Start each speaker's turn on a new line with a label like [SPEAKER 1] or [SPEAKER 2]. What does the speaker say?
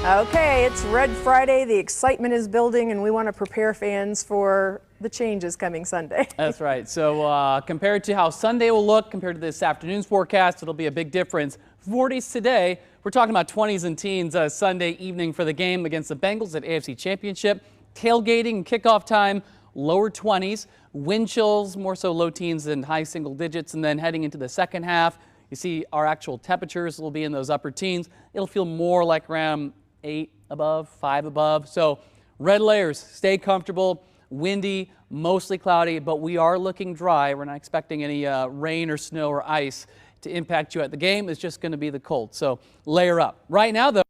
[SPEAKER 1] Okay, it's Red Friday. The excitement is building, and we want to prepare fans for the changes coming Sunday.
[SPEAKER 2] That's right. So compared to how Sunday will look, compared to this afternoon's forecast, it'll be a big difference. 40s today. We're talking about 20s and teens Sunday evening for the game against the Bengals at AFC Championship. Tailgating and kickoff time, lower 20s. Wind chills, more so low teens than high single digits. And then heading into the second half, you see our actual temperatures will be in those upper teens. It'll feel more like around 8 above, 5 above. So red layers, stay comfortable. Windy, mostly cloudy, but we are looking dry. We're not expecting any rain or snow or ice to impact you at the game. It's just going to be the cold. So layer up. Right now, though,